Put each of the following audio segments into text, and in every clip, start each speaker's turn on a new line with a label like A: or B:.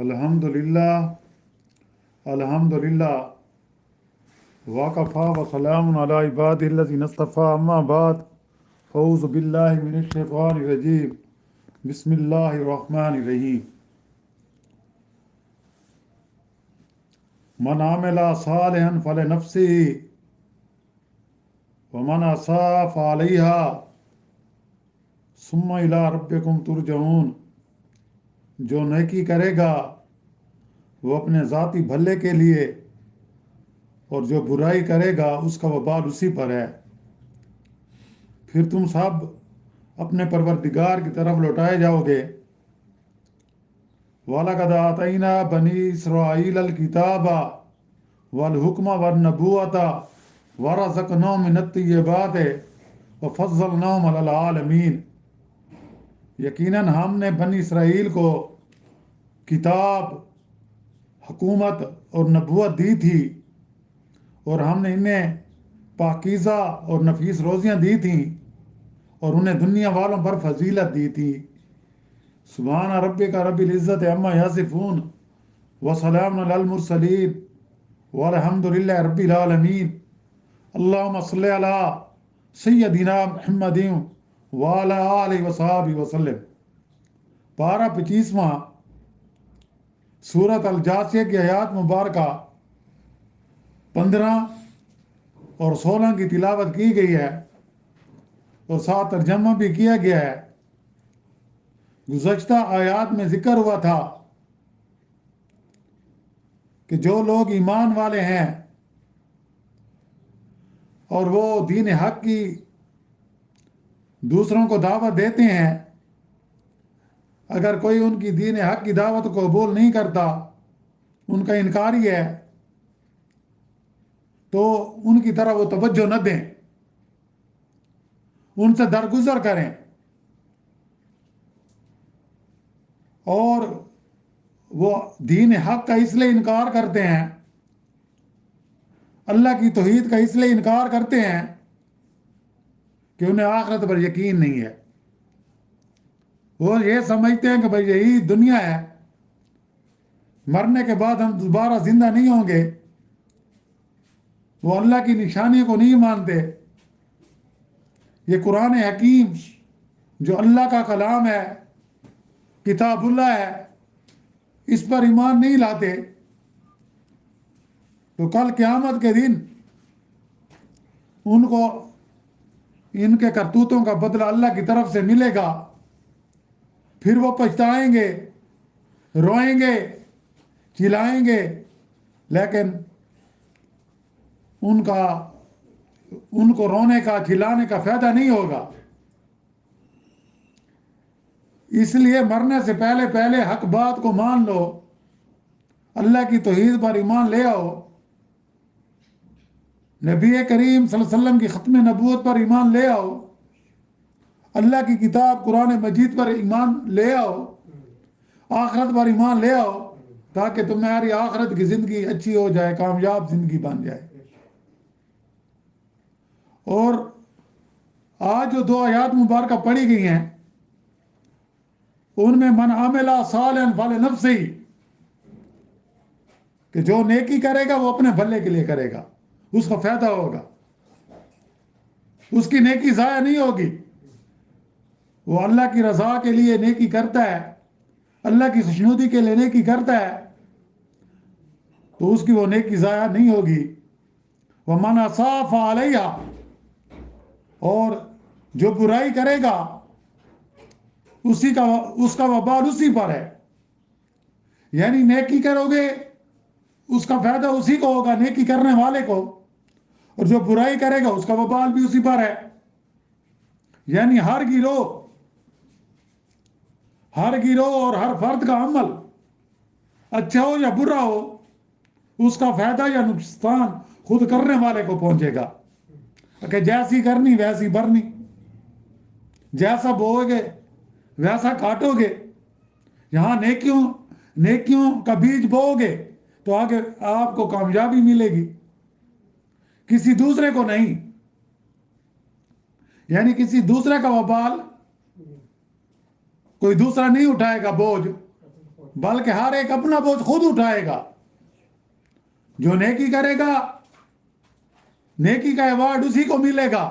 A: الحمدللہ الحمدللہ وکفیٰ وسلام علی عبادہ الذین اصطفیٰ اما بعد اعوذ باللہ من الشیطان الرجیم بسم اللہ الرحمن الرحیم من عمل صالحا فلنفسہ ومن اساء فعلیہا ثم الی ربکم ترجعون۔ جو نیکی کرے گا وہ اپنے ذاتی بھلے کے لیے، اور جو برائی کرے گا اس کا وبال اسی پر ہے، پھر تم سب اپنے پروردگار کی طرف لوٹائے جاؤ گے۔ وَلَقَدْ آتَيْنَا بَنِي إِسْرَائِيلَ الْكِتَابَ وَالْحُكْمَ وَالنُّبُوَّةَ وَرَزَقْنَاهُم مِّنَ الطَّيِّبَاتِ وَفَضَّلْنَاهُمْ عَلَى الْعَالَمِينَ۔ یقیناً ہم نے بنی اسرائیل کو کتاب، حکومت اور نبوت دی تھی، اور ہم نے انہیں پاکیزہ اور نفیس روزیاں دی تھیں، اور انہیں دنیا والوں پر فضیلت دی تھی۔ سبحان ربک رب العزت عما یصفون وسلام علی المرسلین والحمد للہ رب العالمین۔ اللہم صلی علی سیدنا محمد وعلی آلہ وصحبہ وسلم۔ پارہ 25واں سورۃ الجاثیہ کی آیات مبارکہ 15 اور 16 کی تلاوت کی گئی ہے، اور ساتھ ترجمہ بھی کیا گیا ہے۔ گزشتہ آیات میں ذکر ہوا تھا کہ جو لوگ ایمان والے ہیں اور وہ دین حق کی دوسروں کو دعوت دیتے ہیں، اگر کوئی ان کی دین حق کی دعوت کو قبول نہیں کرتا، ان کا انکاری ہے، تو ان کی طرف وہ توجہ نہ دیں، ان سے درگزر کریں، اور وہ دین حق کا اس لیے انکار کرتے ہیں، اللہ کی توحید کا اس لیے انکار کرتے ہیں کہ انہیں آخرت پر یقین نہیں ہے۔ وہ یہ سمجھتے ہیں کہ بھئی یہی دنیا ہے، مرنے کے بعد ہم دوبارہ زندہ نہیں ہوں گے۔ وہ اللہ کی نشانی کو نہیں مانتے۔ یہ قرآن حکیم جو اللہ کا کلام ہے، کتاب اللہ ہے، اس پر ایمان نہیں لاتے، تو کل قیامت کے دن ان کو ان کے کرتوتوں کا بدلہ اللہ کی طرف سے ملے گا۔ پھر وہ پچھتائیں گے، روئیں گے، چلائیں گے، لیکن ان کو رونے کا، چلانے کا فائدہ نہیں ہوگا۔ اس لیے مرنے سے پہلے پہلے حق بات کو مان لو، اللہ کی توحید پر ایمان لے آؤ، نبی کریم صلی اللہ علیہ وسلم کی ختم نبوت پر ایمان لے آؤ، اللہ کی کتاب قرآن مجید پر ایمان لے آؤ، آخرت پر ایمان لے آؤ، تاکہ تمہاری آخرت کی زندگی اچھی ہو جائے، کامیاب زندگی بن جائے۔ اور آج جو 2 آیات مبارکہ پڑھی گئی ہیں، ان میں من عمل صالحا فلنفسہ، کہ جو نیکی کرے گا وہ اپنے بھلے کے لیے کرے گا، اس کا فائدہ ہوگا، اس کی نیکی ضائع نہیں ہوگی۔ وہ اللہ کی رضا کے لیے نیکی کرتا ہے، اللہ کی خوشنودی کے لیے نیکی کرتا ہے، تو اس کی وہ نیکی ضائع نہیں ہوگی۔ وَمَنْ أَسَاءَ فَعَلَيْهَا، اور جو برائی کرے گا اس کا وبال اسی پر ہے۔ یعنی نیکی کرو گے اس کا فائدہ اسی کو ہوگا، نیکی کرنے والے کو، اور جو برائی کرے گا اس کا وبال بھی اسی پر ہے۔ یعنی ہر گروہ اور ہر فرد کا عمل اچھا ہو یا برا ہو، اس کا فائدہ یا نقصان خود کرنے والے کو پہنچے گا، کہ جیسی کرنی ویسی بھرنی، جیسا بوؤ گے ویسا کاٹو گے۔ یہاں نیکیوں کا بیج بوؤ گے تو آگے آپ کو کامیابی ملے گی، کسی دوسرے کو نہیں۔ یعنی کسی دوسرے کا وبال کوئی دوسرا نہیں اٹھائے گا، بوجھ بلکہ ہر ایک اپنا بوجھ خود اٹھائے گا. جو نیکی کرے گا نیکی کا ایوارڈ اسی کو ملے گا،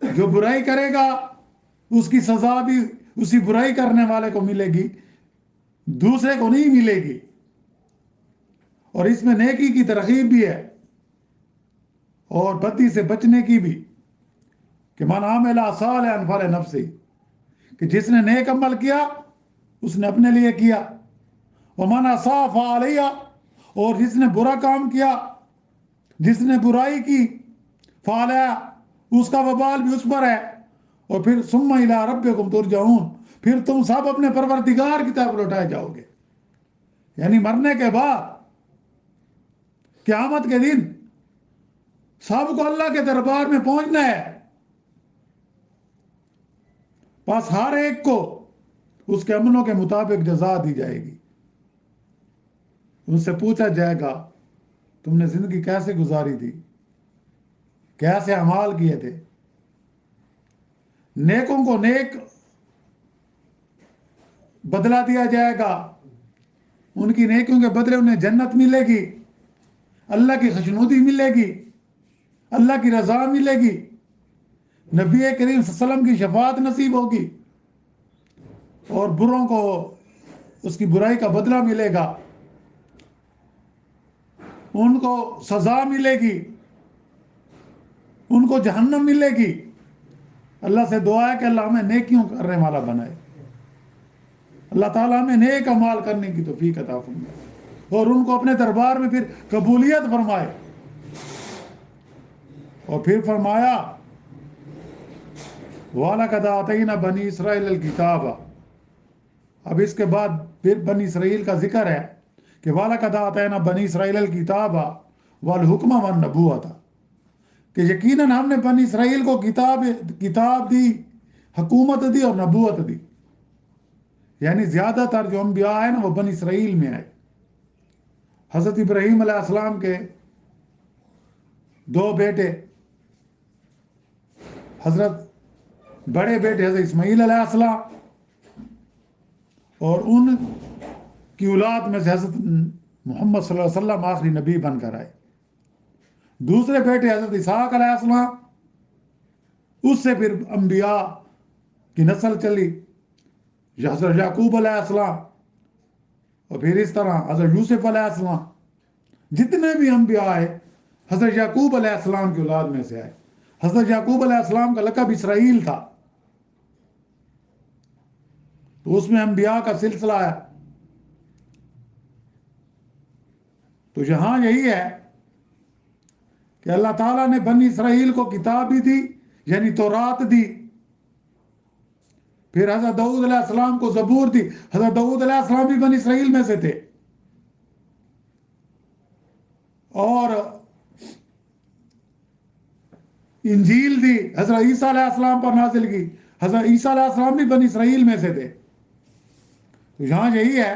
A: جو برائی کرے گا اس کی سزا بھی اسی برائی کرنے والے کو ملے گی، دوسرے کو نہیں ملے گی. اور اس میں نیکی کی ترغیب بھی ہے اور بدی سے بچنے کی بھی، کہ من عمل صالحا فلنفسہ، کہ جس نے نیک عمل کیا اس نے اپنے لیے کیا، ومن اساء فعلیہا، اور جس نے برا کام کیا، جس نے برائی کی، فعلیہا، اس کا وبال بھی اس پر ہے. اور پھر ثم الی ربکم ترجعون، پھر تم سب اپنے پروردگار کی طرف لوٹائے جاؤ گے. یعنی مرنے کے بعد قیامت کے دن سب کو اللہ کے دربار میں پہنچنا ہے. بس ہر ایک کو اس کے عملوں کے مطابق جزا دی جائے گی. ان سے پوچھا جائے گا تم نے زندگی کیسے گزاری تھی، کیسے اعمال کیے تھے. نیکوں کو نیک بدلہ دیا جائے گا، ان کی نیکیوں کے بدلے انہیں جنت ملے گی، اللہ کی خوشنودی ملے گی، اللہ کی رضا ملے گی، نبی کریم صلی اللہ علیہ وسلم کی شفاعت نصیب ہوگی، اور بروں کو اس کی برائی کا بدلہ ملے گا، ان کو سزا ملے گی، ان کو جہنم ملے گی. اللہ سے دعا ہے کہ اللہ ہمیں نیکیوں کرنے والا بنائے. اللہ تعالیٰ ہمیں نیک اعمال کرنے کی توفیق عطا فرمائے اور ان کو اپنے دربار میں پھر قبولیت فرمائے. اور پھر فرمایا وَلَقَدْ آتَيْنَا بَنِي إِسْرَائِيلَ الْكِتَابَ. اب اس کے بعد پھر بنی اسرائیل کا ذکر ہے کہ وَلَقَدْ آتَيْنَا بَنِي إِسْرَائِيلَ الْكِتَابَ وَالْحُكْمَ وَالنُّبُوَّةَ، کہ یقیناً ہم نے بنی اسرائیل کو کتاب دی، حکومت دی اور نبوت دی. یعنی زیادہ تر جو انبیاء ہیں نا وہ بنی اسرائیل میں آئے. حضرت ابراہیم علیہ السلام کے 2 بیٹے، بڑے بیٹے حضرت اسماعیل علیہ السلام، اور ان کی اولاد میں سے حضرت محمد صلی اللہ علیہ وسلم آخری نبی بن کر آئے. دوسرے بیٹے حضرت اسحاق علیہ السلام، اس سے پھر انبیاء کی نسل چلی، حضرت یعقوب علیہ السلام، اور پھر اس طرح حضرت یوسف علیہ السلام. جتنے بھی انبیاء آئے حضرت یعقوب علیہ السلام کی اولاد میں سے آئے. حضرت یعقوب علیہ السلام کا لقب اسرائیل تھا، تو اس میں انبیاء کا سلسلہ ہے. تو یہاں یہی ہے کہ اللہ تعالیٰ نے بنی اسرائیل کو کتاب بھی دی، یعنی تورات دی. پھر حضرت داؤد علیہ السلام کو زبور دی. حضرت داؤد علیہ السلام بھی بنی اسرائیل میں سے تھے. اور انجیل دی، حضرت عیسیٰ علیہ السلام پر نازل کی. حضرت عیسیٰ علیہ السلام بھی بنی اسرائیل میں سے تھے. تو یہاں یہی ہے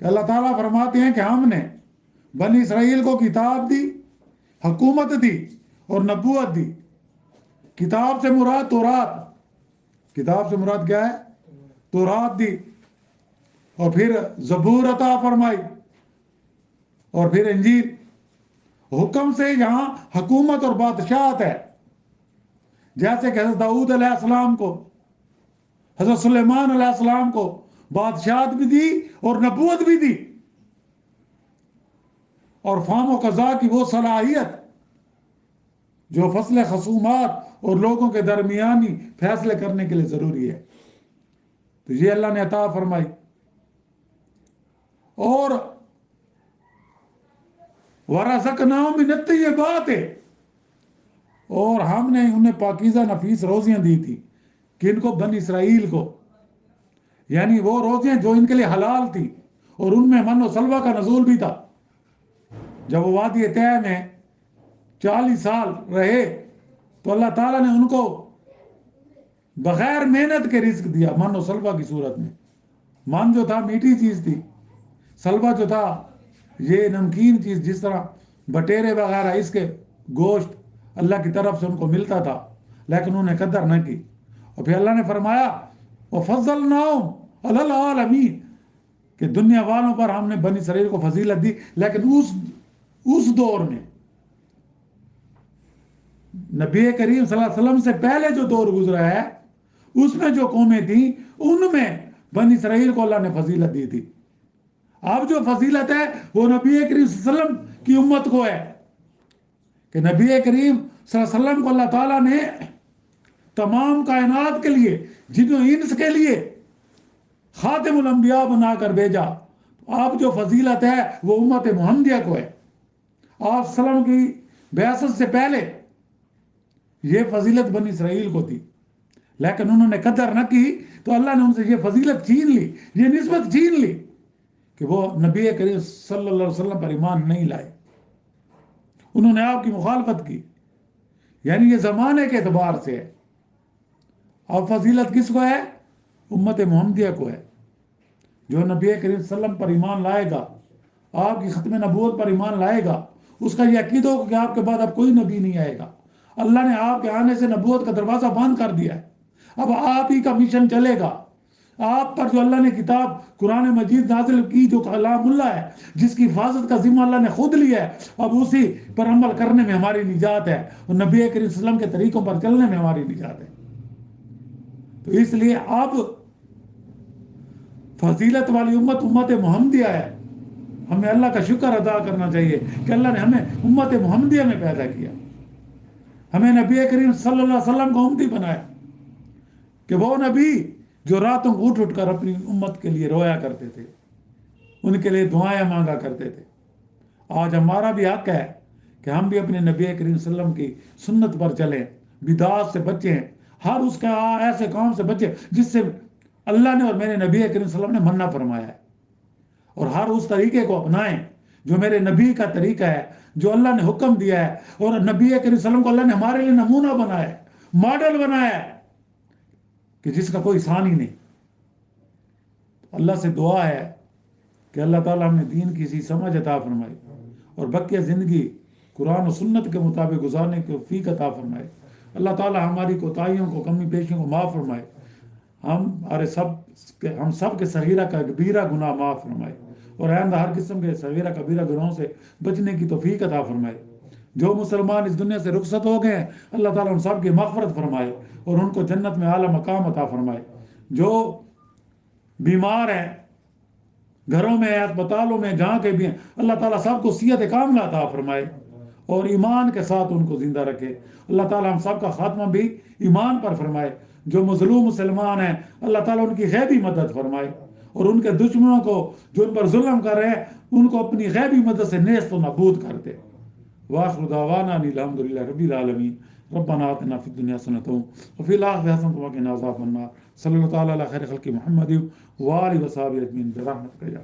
A: کہ اللہ تعالیٰ فرماتے ہیں کہ ہم نے بنی اسرائیل کو کتاب دی، حکومت دی اور نبوت دی. کتاب سے مراد تورات، کتاب سے مراد کیا ہے؟ تورات دی. اور پھر زبور عطا فرمائی، اور پھر انجیل. حکم سے یہاں حکومت اور بادشاہت ہے، جیسے کہ حضرت داؤد علیہ السلام کو، حضرت سلیمان علیہ السلام کو بادشاہت بھی دی اور نبوت بھی دی، اور فہم و قضاء کی وہ صلاحیت جو فصل خصومات اور لوگوں کے درمیانی فیصلے کرنے کے لیے ضروری ہے. تو یہ اللہ نے عطا فرمائی. اور وَرَزَقْنَاهُم مِّنَ الطَّيِّبَاتِ، اور ہم نے انہیں پاکیزہ نفیس روزیاں دی تھی. کن کو؟ بنی اسرائیل کو. یعنی وہ روزیاں جو ان کے لیے حلال تھی، اور ان میں من و سلوہ کا نزول بھی تھا. جب وہ وادی طے میں 40 سال رہے تو اللہ تعالیٰ نے ان کو بغیر محنت کے رزق دیا، من و سلوہ کی صورت میں. من جو تھا میٹھی چیز تھی، سلوہ جو تھا یہ نمکین چیز، جس طرح بٹیرے وغیرہ، اس کے گوشت اللہ کی طرف سے ان کو ملتا تھا، لیکن انہوں نے قدر نہ کی. اور پھر اللہ نے فرمایا وَفَضَّلْنَاهُمْ عَلَى الْعَالَمِينَ، کہ دنیا والوں پر ہم نے بنی اسرائیل کو فضیلت دی، لیکن اس دور میں نبی کریم صلی اللہ علیہ وسلم سے پہلے جو دور گزرا ہے اس میں جو قومیں تھیں ان میں بنی اسرائیل کو اللہ نے فضیلت دی تھی. اب جو فضیلت ہے وہ نبی کریم صلی اللہ علیہ وسلم کی امت کو ہے کہ نبی کریم صلی اللہ علیہ وسلم کو اللہ تعالیٰ نے تمام کائنات کے لیے، جن و انس کے لیے خاتم الانبیاء بنا کر بھیجا. آپ جو فضیلت ہے وہ امت محمدیہ کو ہے. آپ صلی اللہ علیہ وسلم کی بعثت سے پہلے یہ فضیلت بنی اسرائیل کو تھی، لیکن انہوں نے قدر نہ کی تو اللہ نے ان سے یہ فضیلت چھین لی، یہ نسبت چھین لی کہ وہ نبی کریم صلی اللہ علیہ وسلم پر ایمان نہیں لائے، انہوں نے آپ کی مخالفت کی. یعنی یہ زمانے کے اعتبار سے ہے. اور فضیلت کس کو ہے؟ امت محمدیہ کو ہے. جو نبی کریم صلی اللہ علیہ وسلم پر ایمان لائے گا، آپ کی ختم نبوت پر ایمان لائے گا، اس کا یہ عقیدہ ہوگا کہ آپ کے بعد اب کوئی نبی نہیں آئے گا. اللہ نے آپ کے آنے سے نبوت کا دروازہ بند کر دیا ہے. اب آپ ہی کا مشن چلے گا. آپ پر جو اللہ نے کتاب قرآن مجید نازل کی، جو کلام اللہ ہے، جس کی حفاظت کا ذمہ اللہ نے خود لیا ہے، اب اسی پر عمل کرنے میں ہماری نجات ہے، اور نبی کریم صلی اللہ علیہ وسلم کے طریقوں پر چلنے میں ہماری نجات ہے. تو اس لیے اب فضیلت والی امت محمدیہ ہے. ہمیں اللہ کا شکر ادا کرنا چاہیے کہ اللہ نے ہمیں امت محمدیہ میں پیدا کیا، ہمیں نبی کریم صلی اللہ علیہ وسلم کو امتی بنایا، کہ وہ نبی جو راتوں کو اٹھ کر اپنی امت کے لیے رویا کرتے تھے، ان کے لیے دعائیں مانگا کرتے تھے. آج ہمارا بھی حق ہے کہ ہم بھی اپنے نبی کریم صلی اللہ علیہ وسلم کی سنت پر چلیں، بدعات سے بچیں، ہر اس کا ایسے کام سے بچیں جس سے اللہ نے اور میرے نبی کریم صلی اللہ علیہ وسلم نے منع فرمایا ہے، اور ہر اس طریقے کو اپنائیں جو میرے نبی کا طریقہ ہے، جو اللہ نے حکم دیا ہے. اور نبی کریم صلی اللہ علیہ وسلم کو اللہ نے ہمارے لیے نمونہ بنایا ہے، ماڈل بنایا ہے، کہ جس کا کوئی ثانی نہیں. اللہ سے دعا ہے کہ اللہ تعالیٰ ہمیں دین کی سی سمجھ عطا فرمائے اور بقیہ زندگی قرآن و سنت کے مطابق گزارنے کی توفیق عطا فرمائے. اللہ تعالیٰ ہماری کوتاہیوں کو، کمی بیشیوں کو معاف فرمائے. ہم سب کے صغیرہ کبیرہ گناہ معاف فرمائے، اور آئندہ ہر قسم کے صغیرہ کبیرہ گناہوں سے بچنے کی توفیق عطا فرمائے. جو مسلمان اس دنیا سے رخصت ہو گئے ہیں، اللہ تعالیٰ ان سب کی مغفرت فرمائے اور ان کو جنت میں اعلیٰ مقام عطا فرمائے. جو بیمار ہیں، گھروں میں، اسپتالوں میں، جہاں کے بھی ہیں، اللہ تعالیٰ سب کو صحت کاملہ عطا فرمائے اور ایمان کے ساتھ ان کو زندہ رکھے. اللہ تعالیٰ ہم سب کا خاتمہ بھی ایمان پر فرمائے. جو مظلوم مسلمان ہیں، اللہ تعالیٰ ان کی غیبی مدد فرمائے، اور ان کے دشمنوں کو جو ان پر ظلم کر رہے ہیں ان کو اپنی غیبی مدد سے نیست و نابود کر دے. وآخر دعوانا ان الحمد للہ رب العالمین. ربنا آتنا فی الدنیا حسنۃ وفی الآخرۃ حسنۃ وقنا عذاب النار. صلی اللہ تعالیٰ علی خیر خلق محمد وآلہ وصحبہ اجمعین برحمتک یا